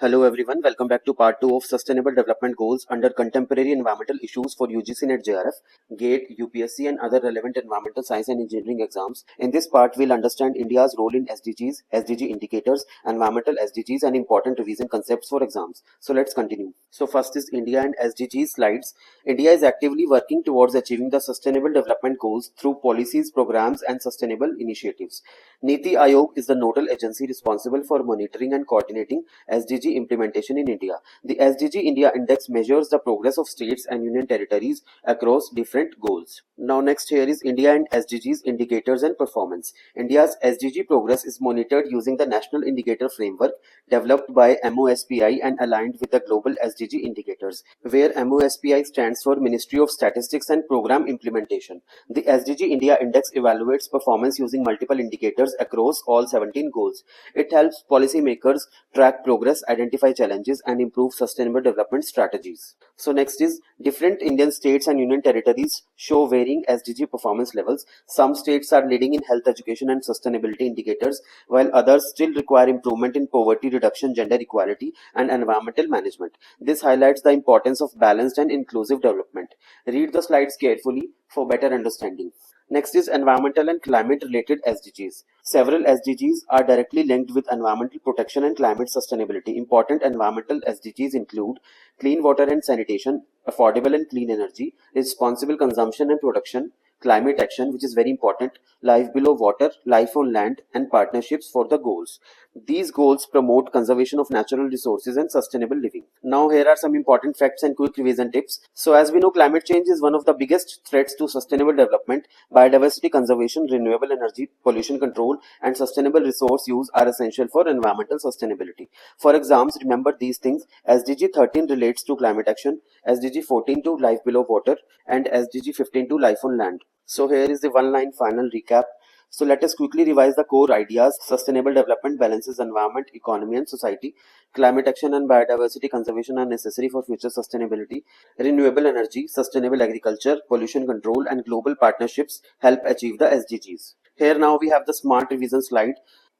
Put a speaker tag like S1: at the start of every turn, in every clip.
S1: Hello everyone, welcome back to part 2 of Sustainable Development Goals under Contemporary Environmental Issues for UGC NET JRF, GATE, UPSC and other relevant environmental science and engineering exams. In this part, we'll understand India's role in SDGs, SDG indicators, environmental SDGs and important revision concepts for exams. So let's continue. So first is India and SDGs slides. India is actively working towards achieving the Sustainable Development Goals through policies, programs and sustainable initiatives. NITI Aayog is the nodal agency responsible for monitoring and coordinating SDG implementation in India. The SDG India Index measures the progress of states and union territories across different goals. Now next here is India and SDGs indicators and performance. India's SDG progress is monitored using the National Indicator Framework developed by MOSPI and aligned with the global SDG indicators, where MOSPI stands for Ministry of Statistics and Program Implementation. The SDG India Index evaluates performance using multiple indicators across all 17 goals. It helps policymakers track progress, identify challenges and improve sustainable development strategies. So next is different Indian states and union territories show varying SDG performance levels. Some states are leading in health, education and sustainability indicators, while others still require improvement in poverty reduction, gender equality and environmental management. This highlights the importance of balanced and inclusive development. Read the slides carefully for better understanding. Next is environmental and climate related SDGs. Several SDGs are directly linked with environmental protection and climate sustainability. Important environmental SDGs include clean water and sanitation, affordable and clean energy, responsible consumption and production, climate action, which is very important, life below water, life on land, and partnerships for the goals. These goals promote conservation of natural resources and sustainable living. Now here are some important facts and quick revision tips. So as we know, climate change is one of the biggest threats to sustainable development. Biodiversity conservation, renewable energy, pollution control, and sustainable resource use are essential for environmental sustainability. For exams, remember these things. SDG 13 relates to climate action, SDG 14 to life below water, and SDG 15 to life on land. So here is the one-line final recap. So let us quickly revise the core ideas. Sustainable development balances environment, economy and society. Climate action and biodiversity conservation are necessary for future sustainability. Renewable energy, sustainable agriculture, pollution control and global partnerships help achieve the SDGs. Here now we have the smart revision slide.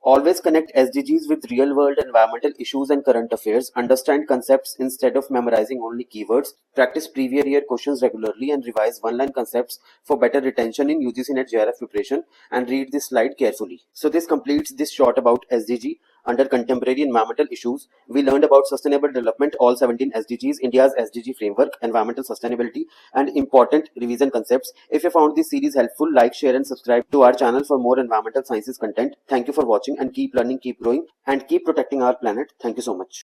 S1: Always connect SDGs with real-world environmental issues and current affairs. Understand concepts instead of memorizing only keywords. Practice previous year questions regularly and revise one-line concepts for better retention in UGC NET JRF preparation, and read this slide carefully. So this completes this short about SDG under contemporary environmental issues. We learned about sustainable development, all 17 SDGs, India's SDG framework, environmental sustainability, and important revision concepts. If you found this series helpful, like, share, and subscribe to our channel for more environmental sciences content. Thank you for watching and keep learning, keep growing, and keep protecting our planet. Thank you so much.